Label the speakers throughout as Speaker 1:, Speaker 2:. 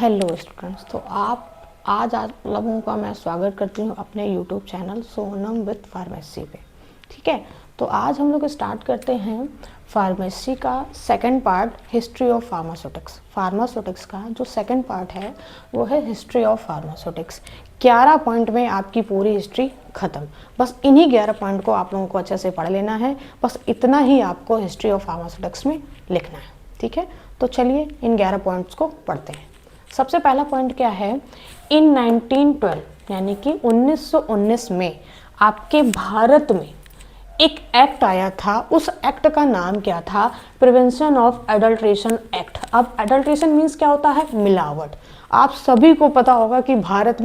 Speaker 1: Hello students. तो आप लोगों का मैं स्वागत करती हूँ अपने YouTube channel Sonam with pharmacy पे। ठीक है, तो आज हम लोग स्टार्ट करते हैं फार्मेसी का second part, history of pharmaceutics. Pharmaceutics का जो सेकंड पार्ट है वो है हिस्ट्री ऑफ फार्मास्यूटिक्स। 11 पॉइंट में आपकी पूरी हिस्ट्री ख़त्म। बस इन्हीं 11 पॉइंट को आप लोगों को अच्छे से पढ़ लेना है। बस इतना ही आपको हिस्ट्री ऑफ फार्मास्यूटिक्स में लिखना है। ठीक है, तो चलिए इन 11 पॉइंट्स को पढ़ते हैं। सबसे पहला पॉइंट क्या है, इन 1912 यानी कि 1919 में आपके भारत में एक एक्ट आया था। उस एक्ट का नाम क्या था, प्रिवेंशन ऑफ एडल्ट्रेशन एक्ट। अब एडल्ट्रेशन मीन्स क्या होता है, मिलावट। आप सभी को पता होगा कि भारत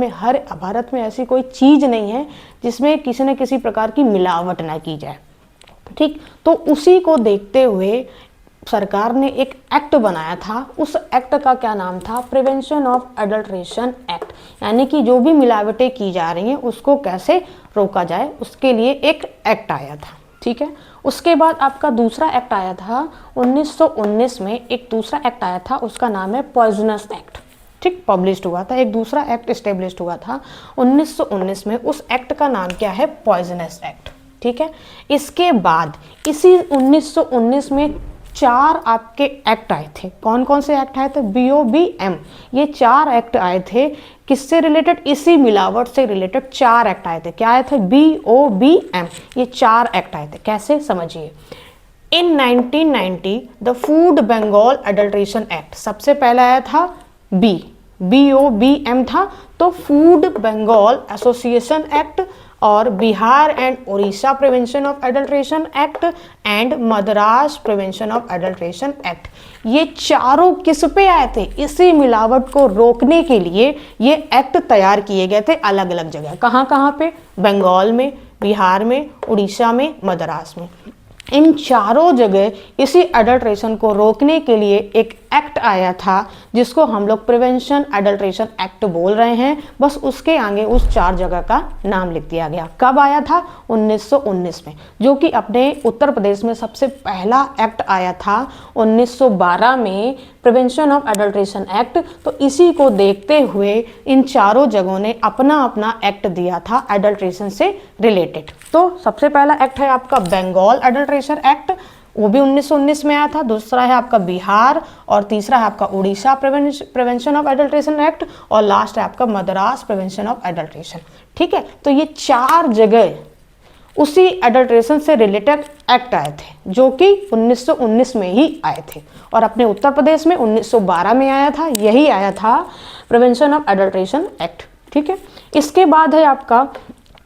Speaker 1: में ऐसी कोई चीज़ नहीं है जिसमें किसी न किसी प्रकार की मिलावट ना की जाए। ठीक, तो उसी को देखते हुए सरकार ने एक एक्ट बनाया था। उस एक्ट का क्या नाम था, प्रिवेंशन ऑफ एडल्ट्रेशन एक्ट। यानी कि जो भी मिलावटें की जा रही हैं उसको कैसे रोका जाए, उसके लिए एक एक्ट आया था। ठीक है, उसके बाद आपका दूसरा एक्ट आया था 1919 में। एक दूसरा एक्ट आया था, उसका नाम है पॉइजनस एक्ट। ठीक, पब्लिश हुआ था, एक दूसरा एक्ट इस्टेब्लिश हुआ था 1919 में। उस एक्ट का नाम क्या है, पॉइजनस एक्ट। ठीक है, इसके बाद इसी 1919 में 4 आपके एक्ट आए थे। कौन कौन से एक्ट आए थे, BOBM। ये 4 एक्ट आए थे, किससे रिलेटेड, इसी मिलावट से रिलेटेड 4 एक्ट आए थे। क्या आए थे, BOBM। ये 4 एक्ट आए थे, कैसे समझिए। In 1990 the food Bengal adulteration act, सबसे पहला आया था BOBM था, तो फूड बंगाल एसोसिएशन एक्ट और Bihar and Orissa prevention of adulteration act and Madras prevention of adulteration act. ये चारों किस पे आए थे, इसी मिलावट को रोकने के लिए ये एक्ट तैयार किए गए थे अलग अलग जगह। कहाँ कहाँ पे, बंगाल में, बिहार में, उड़ीसा में, मद्रास में। इन चारों जगह इसी एडल्ट्रेशन को रोकने के लिए एक एक्ट आया था जिसको हम लोग प्रिवेंशन एडल्ट्रेशन एक्ट बोल रहे हैं। बस उसके आगे उस 4 जगह का नाम लिख दिया गया। कब आया था, 1919 में, जो कि अपने उत्तर प्रदेश में सबसे पहला एक्ट आया था 1912 में, प्रिवेंशन ऑफ एडल्ट्रेशन एक्ट। तो इसी को देखते हुए इन चारों जगहों ने अपना अपना एक्ट दिया था एडल्ट्रेशन से रिलेटेड। तो सबसे पहला एक्ट है आपका बंगाल एडल्ट्रेशन एक्ट, वो भी 1919 में आया था। दूसरा है आपका बिहार, और तीसरा है आपका Orissa prevention of adulteration act, और लास्ट है आपका मद्रास प्रिवेंशन ऑफ एडल्ट्रेशन। ठीक है, तो ये 4 जगह उसी एडल्ट्रेशन से रिलेटेड एक्ट आए थे जो कि 1919 में ही आए थे। और अपने उत्तर प्रदेश में 1912 में आया था, यही आया था प्रिवेंशन ऑफ एडल्ट्रेशन एक्ट। ठीक है, इसके बाद है आपका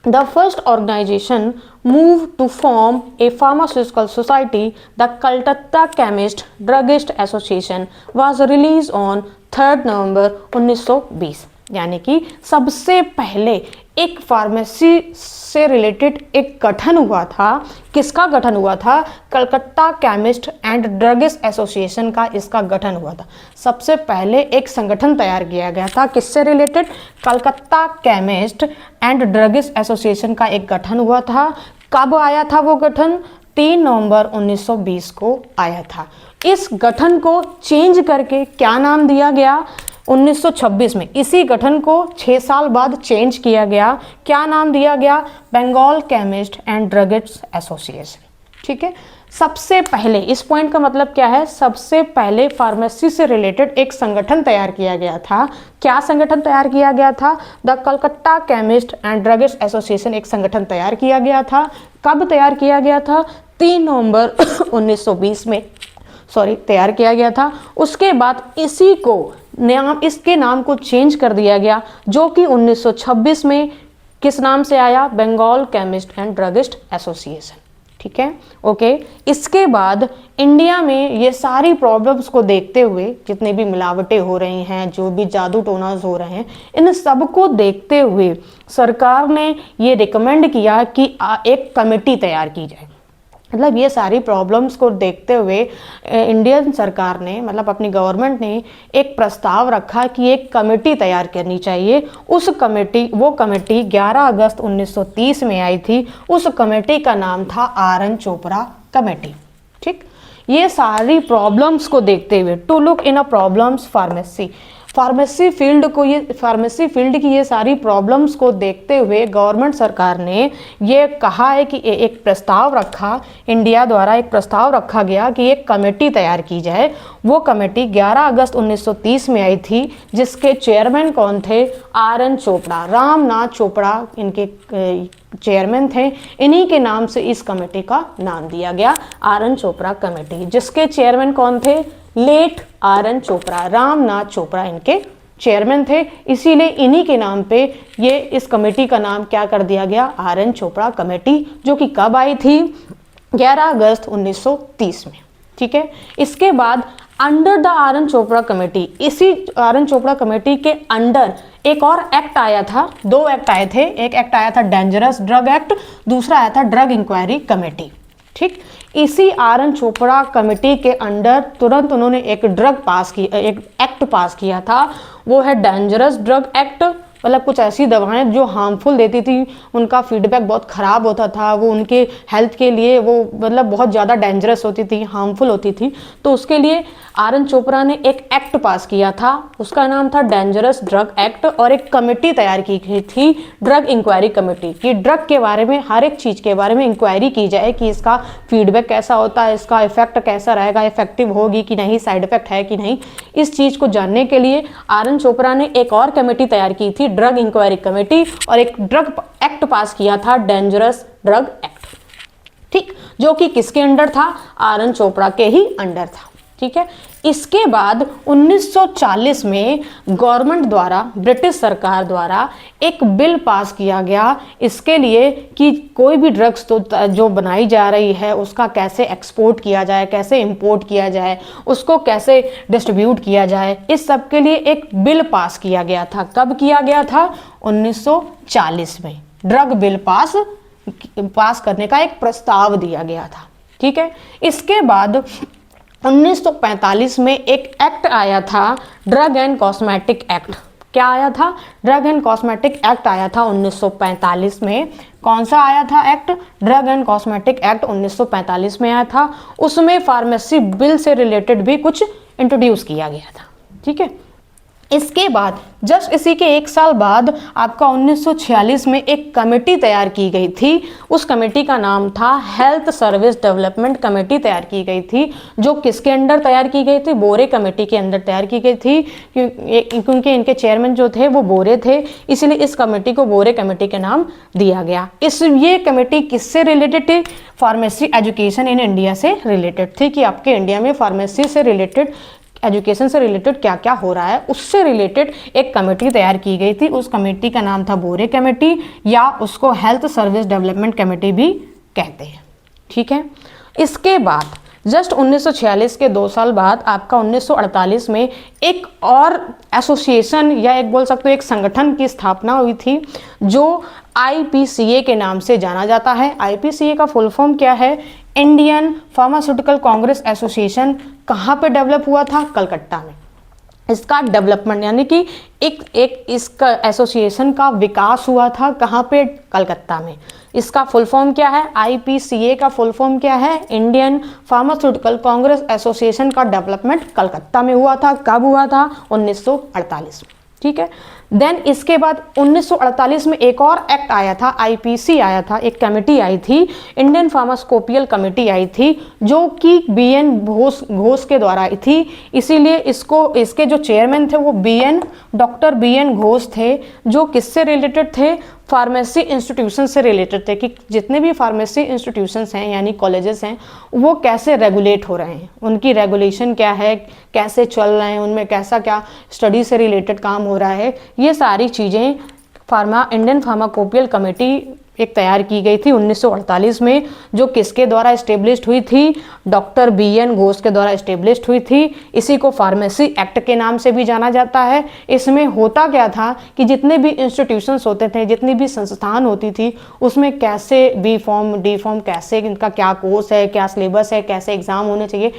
Speaker 1: The first organization moved to form a pharmaceutical society, the Calcutta Chemist Druggist Association, was released on 3 नवंबर 1920। यानी कि सबसे पहले एक फार्मेसी से रिलेटेड एक गठन हुआ था। किसका गठन हुआ था, Calcutta chemist and druggist association का इसका गठन हुआ था। सबसे पहले एक संगठन तैयार किया गया था, किससे related, Calcutta chemist and druggist association का एक गठन हुआ था। कब आया था वो गठन, 3 नवंबर 1920 को आया था। इस गठन को चेंज करके क्या नाम दिया गया, 1926 में इसी गठन को 6 साल बाद चेंज किया गया। क्या नाम दिया गया, Bengal chemist and druggist association. ठीक है, सबसे पहले, इस पॉइंट का मतलब क्या है, सबसे पहले फार्मेसी से रिलेटेड एक संगठन तैयार किया गया था। क्या संगठन तैयार किया गया था, the Calcutta chemist and druggist association एक संगठन तैयार किया गया था। कब तैयार किया गया था, 3 नवंबर 1920 में तैयार किया गया था। उसके बाद इसी को इसके नाम को चेंज कर दिया गया, जो कि 1926 में किस नाम से आया, Bengal chemist and druggist association. ठीक है, ओके। इसके बाद इंडिया में ये सारी प्रॉब्लम्स को देखते हुए, जितनी भी मिलावटें हो रही हैं, जो भी जादू टोनास हो रहे हैं, इन सब को देखते हुए सरकार ने ये रिकमेंड किया कि एक कमेटी तैयार की जाए। मतलब ये सारी प्रॉब्लम्स को देखते हुए इंडियन सरकार ने, मतलब अपनी गवर्नमेंट ने एक प्रस्ताव रखा कि एक कमेटी तैयार करनी चाहिए। वो कमेटी 11 अगस्त 1930 में आई थी। उस कमेटी का नाम था RN चोपड़ा कमेटी। ठीक, ये सारी प्रॉब्लम्स को देखते हुए, to look in a problems pharmacy, pharmacy field की ये सारी प्रॉब्लम्स को देखते हुए गवर्नमेंट सरकार ने ये कहा है कि एक प्रस्ताव रखा, इंडिया द्वारा एक प्रस्ताव रखा गया कि एक कमेटी तैयार की जाए। वो कमेटी 11 अगस्त 1930 में आई थी, जिसके चेयरमैन कौन थे? RN चोपड़ा, रामनाथ चोपड़ा इनके चेयरमैन थे। इन्हीं के नाम से इस कमेटी का नाम दिया गया RN चोपड़ा कमेटी, जिसके चेयरमैन कौन थे? लेट RN चोपड़ा, रामनाथ चोपड़ा इनके चेयरमैन थे। इसीलिए इन्हीं के नाम पे ये इस कमेटी का नाम क्या कर दिया गया? RN चोपड़ा कमेटी, जो कि कब आई थी? 11 अगस्त 1930 में। ठीक है। इसके बाद under the RN Chopra committee, इसी RN चोपड़ा कमेटी के अंडर एक और एक्ट आया था, 2 एक्ट आए थे। एक एक्ट आया था डेंजरस ड्रग एक्ट, दूसरा आया था ड्रग इंक्वायरी कमेटी। ठीक, इसी RN चोपड़ा कमेटी के अंडर तुरंत उन्होंने एक एक्ट पास किया था, वो है डेंजरस ड्रग एक्ट। मतलब कुछ ऐसी दवाएं जो हार्मफुल देती थी, उनका फीडबैक बहुत ख़राब होता था, वो उनके हेल्थ के लिए वो मतलब बहुत ज़्यादा डेंजरस होती थी, हार्मफुल होती थी। तो उसके लिए RN चोपड़ा ने एक एक्ट पास किया था, उसका नाम था डेंजरस ड्रग एक्ट, और एक कमेटी तैयार की गई थी, ड्रग इंक्वायरी कमेटी, कि ड्रग के बारे में, हर एक चीज़ के बारे में इंक्वायरी की जाए कि इसका फीडबैक कैसा होता है, इसका इफेक्ट कैसा रहेगा, इफेक्टिव होगी कि नहीं, साइड इफेक्ट है कि नहीं। इस चीज़ को जानने के लिए RN चोपड़ा ने एक और कमेटी तैयार की थी, ड्रग इंक्वायरी कमेटी, और एक ड्रग एक्ट पास किया था, डेंजरस ड्रग एक्ट। ठीक, जो कि किसके अंडर था? RN चोपड़ा के ही अंडर था। ठीक है। इसके बाद 1940 में गवर्नमेंट द्वारा, ब्रिटिश सरकार द्वारा एक बिल पास किया गया इसके लिए कि कोई भी ड्रग्स तो जो बनाई जा रही है उसका कैसे एक्सपोर्ट किया जाए, कैसे इंपोर्ट किया जाए, उसको कैसे डिस्ट्रीब्यूट किया जाए, इस सब के लिए एक बिल पास किया गया था। कब किया गया था? 1940 में ड्रग बिल पास करने का एक प्रस्ताव दिया गया था। ठीक है। इसके बाद 1945 में एक एक्ट आया था, ड्रग एंड कॉस्मेटिक एक्ट। क्या आया था? ड्रग एंड कॉस्मेटिक एक्ट आया था 1945 में। कौन सा आया था act? Drug and cosmetic act 1945 में आया था। उसमें फार्मेसी बिल से रिलेटेड भी कुछ इंट्रोड्यूस किया गया था। ठीक है। इसके बाद जस्ट इसी के 1 साल बाद आपका 1946 में एक कमेटी तैयार की गई थी। उस कमेटी का नाम था हेल्थ सर्विस डेवलपमेंट कमेटी तैयार की गई थी, जो किसके अंडर तैयार की गई थी? बोरे कमेटी के अंदर तैयार की गई थी, क्योंकि इनके चेयरमैन जो थे वो बोरे थे, इसलिए इस कमेटी को बोरे कमेटी के नाम दिया गया। ये कमेटी किससे रिलेटेड थी? फार्मेसी एजुकेशन इन इंडिया से रिलेटेड थी, कि आपके इंडिया में फार्मेसी से रिलेटेड, एजुकेशन से रिलेटेड क्या क्या हो रहा है, उससे रिलेटेड एक कमेटी तैयार की गई थी। उस कमेटी का नाम था बोरे कमेटी, या उसको हेल्थ सर्विस डेवलपमेंट कमेटी भी कहते हैं। ठीक है। इसके बाद जस्ट 1946 के 2 साल बाद आपका 1948 में एक और एसोसिएशन, या एक बोल सकते हो एक संगठन की स्थापना हुई थी, जो IPCA के नाम से जाना जाता है। IPCA का फुल फॉर्म क्या है? Indian pharmaceutical Congress association. कहाँ पे डेवलप हुआ था? कलकत्ता में। इसका डेवलपमेंट यानी कि एक इसका एसोसिएशन का विकास हुआ था, कहाँ पे? कलकत्ता में। इसका फुल फॉर्म क्या है? IPCA का फुल फॉर्म क्या है? इंडियन फार्मास्यूटिकल कांग्रेस एसोसिएशन का डेवलपमेंट कलकत्ता में हुआ था। कब हुआ था? 1948 में। ठीक है। देन इसके बाद 1948 में एक और एक्ट आया था, IPC आया था, एक कमेटी आई थी, इंडियन फार्मास्कोपियल कमेटी आई थी, जो कि BN घोष के द्वारा आई थी। इसीलिए इसके जो चेयरमैन थे वो डॉक्टर BN घोष थे, जो किससे रिलेटेड थे? फार्मेसी इंस्टीट्यूशन से रिलेटेड थे, कि जितने भी फार्मेसी इंस्टीट्यूशंस हैं यानी कॉलेजेस हैं, वो कैसे रेगुलेट हो रहे हैं, उनकी रेगुलेशन क्या है, कैसे चल रहे हैं, उनमें कैसा क्या स्टडी से रिलेटेड काम हो रहा है, ये सारी चीज़ें इंडियन फार्माकोपियल कमेटी एक तैयार की गई थी 1948 में, जो किसके द्वारा इस्टेब्लिश्ड हुई थी? डॉक्टर BN घोष के द्वारा इस्टेब्लिश्ड हुई थी। इसी को फार्मेसी एक्ट के नाम से भी जाना जाता है। इसमें होता क्या था कि जितने भी इंस्टीट्यूशंस होते थे, जितनी भी संस्थान होती थी, उसमें कैसे B फॉर्म D फॉर्म, कैसे इनका क्या कोर्स है, क्या सिलेबस है, कैसे एग्ज़ाम होने चाहिए,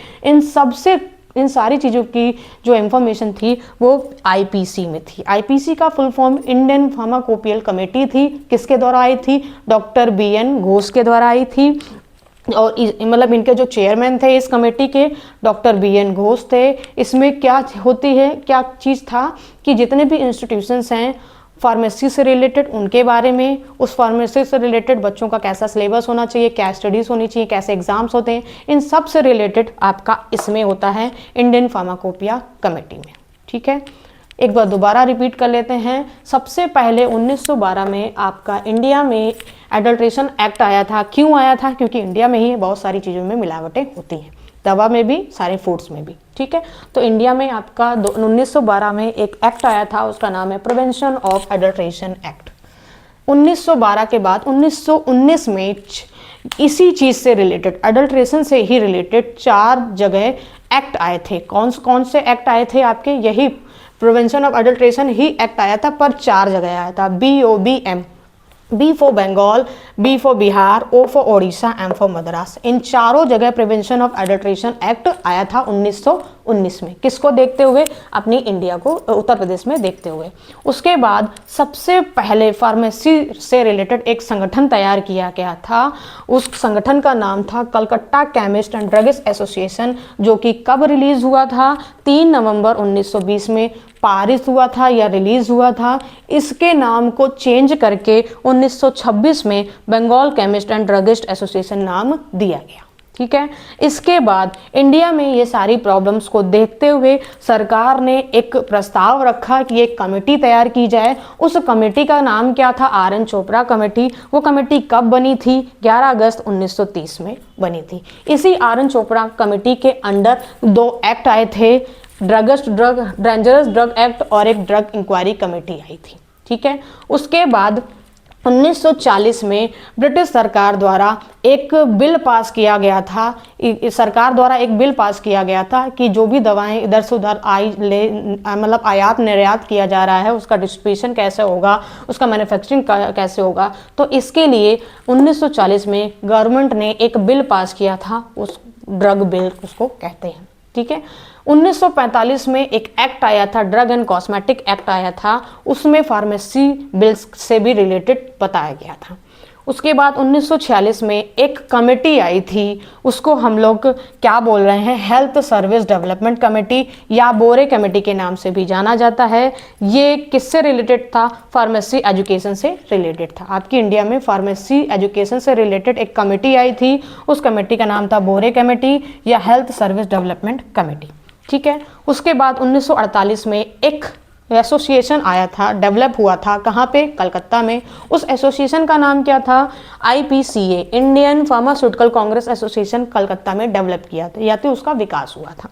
Speaker 1: इन सारी चीज़ों की जो इंफॉर्मेशन थी वो IPC में थी। IPC का full form Indian pharmacopoeial committee थी। किसके द्वारा आई थी? डॉक्टर BN घोष के द्वारा आई थी। और मतलब इनके जो चेयरमैन थे इस कमेटी के डॉक्टर BN घोष थे। इसमें क्या होती है, क्या चीज़ था कि जितने भी इंस्टीट्यूशंस हैं फार्मेसी से रिलेटेड उनके बारे में, उस फार्मेसी से रिलेटेड बच्चों का कैसा सिलेबस होना चाहिए, क्या स्टडीज़ होनी चाहिए, कैसे एग्जाम्स होते हैं, इन सब से रिलेटेड आपका इसमें होता है इंडियन फार्माकोपिया कमेटी में। ठीक है, एक बार दोबारा रिपीट कर लेते हैं। सबसे पहले 1912 में आपका इंडिया में एडल्ट्रेशन एक्ट आया था। क्यों आया था? क्योंकि इंडिया में ही बहुत सारी चीज़ों में मिलावटें होती हैं, दवा में भी, सारे फूड्स में भी। ठीक है, तो इंडिया में आपका 1912 में एक एक्ट आया था, उसका नाम है प्रिवेंशन ऑफ एडल्ट्रेशन एक्ट। 1912 के बाद 1919 में इसी चीज़ से रिलेटेड, एडल्ट्रेशन से ही रिलेटेड 4 जगह एक्ट आए थे। कौन कौन से एक्ट आए थे आपके? यही प्रिवेंशन ऑफ एडल्ट्रेशन ही एक्ट आया था, पर 4 जगह आया था। BOBM, B for Bengal, B for Bihar, O for Odisha, M for Madras. इन चारों जगह प्रिवेंशन ऑफ एडल्ट्रेशन एक्ट आया था 1919 में। किसको देखते हुए? अपनी इंडिया को, उत्तर प्रदेश में देखते हुए। उसके बाद सबसे पहले फार्मेसी से रिलेटेड एक संगठन तैयार किया गया था। उस संगठन का नाम था Calcutta chemist and druggist association, जो कि कब रिलीज हुआ था? 3 नवंबर 1920 में पारित हुआ था या रिलीज हुआ था। इसके नाम को चेंज करके 1926 में Bengal chemist and druggist association नाम दिया गया। ठीक है, इसके बाद इंडिया में ये सारी प्रॉब्लम्स को देखते हुए सरकार ने एक प्रस्ताव रखा कि एक कमेटी तैयार की जाए। उस कमेटी का नाम क्या था? RN Chopra committee. वो कमेटी कब बनी थी? 11 अगस्त 1930 में बनी थी। इसी RN चोपड़ा कमेटी के अंडर 2 एक्ट आए थे, डेंजरस ड्रग एक्ट और एक ड्रग इंक्वायरी कमेटी आई थी। ठीक है, उसके बाद 1940 में ब्रिटिश सरकार द्वारा एक बिल पास किया गया था। सरकार द्वारा एक बिल पास किया गया था कि जो भी दवाएं इधर से उधर मतलब आयात निर्यात किया जा रहा है, उसका डिस्ट्रीब्यूशन कैसे होगा, उसका मैन्युफैक्चरिंग कैसे होगा। तो इसके लिए 1940 में गवर्नमेंट ने एक बिल पास किया था, उस ड्रग बिल उसको कहते हैं। ठीक है, 1945 में एक एक्ट आया था, ड्रग एंड कॉस्मेटिक एक्ट आया था। उसमें फार्मेसी बिल्स से भी रिलेटेड बताया गया था। उसके बाद 1946 में एक कमेटी आई थी, उसको हम लोग क्या बोल रहे हैं? हेल्थ सर्विस डेवलपमेंट कमेटी या बोरे कमेटी के नाम से भी जाना जाता है। ये किससे रिलेटेड था? फार्मेसी एजुकेशन से रिलेटेड था। आपकी इंडिया में फार्मेसी एजुकेशन से रिलेटेड एक कमेटी आई थी, उस कमेटी का नाम था बोरे कमेटी या हेल्थ सर्विस डेवलपमेंट कमेटी। ठीक है, उसके बाद 1948 में एक एसोसिएशन आया था, डेवलप हुआ था। कहाँ पे? कलकत्ता में। उस एसोसिएशन का नाम क्या था? IPCA, Indian pharmaceutical Congress association, Calcutta में डेवलप किया था, या तो उसका विकास हुआ था।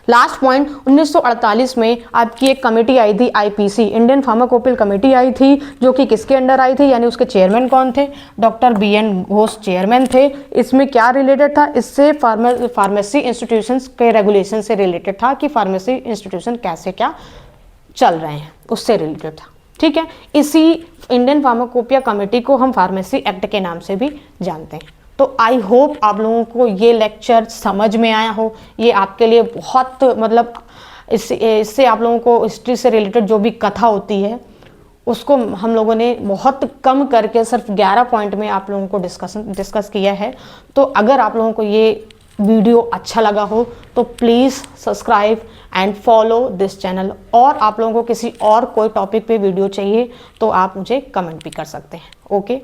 Speaker 1: लास्ट पॉइंट, 1948 में आपकी एक कमेटी आई थी, IPC, इंडियन फार्माकोपियल कमेटी आई थी, जो कि किसके अंडर आई थी, यानी उसके चेयरमैन कौन थे? डॉक्टर BN घोष चेयरमैन थे। इसमें क्या रिलेटेड था? इससे फार्मेसी इंस्टीट्यूशंस के रेगुलेशन से रिलेटेड था कि फार्मेसी इंस्टीट्यूशन कैसे क्या चल रहे हैं, उससे रिलेटेड था। ठीक है, इसी इंडियन फार्माकोपिया कमेटी को हम फार्मेसी एक्ट के नाम से भी जानते हैं। तो आई होप आप लोगों को ये लेक्चर समझ में आया हो। ये आपके लिए बहुत मतलब इससे आप लोगों को हिस्ट्री से रिलेटेड जो भी कथा होती है उसको हम लोगों ने बहुत कम करके सिर्फ 11 पॉइंट में आप लोगों को डिस्कस किया है। तो अगर आप लोगों को ये वीडियो अच्छा लगा हो तो please subscribe and follow this channel. और आप लोगों को किसी और कोई टॉपिक पे वीडियो चाहिए तो आप मुझे कमेंट भी कर सकते हैं। ओके।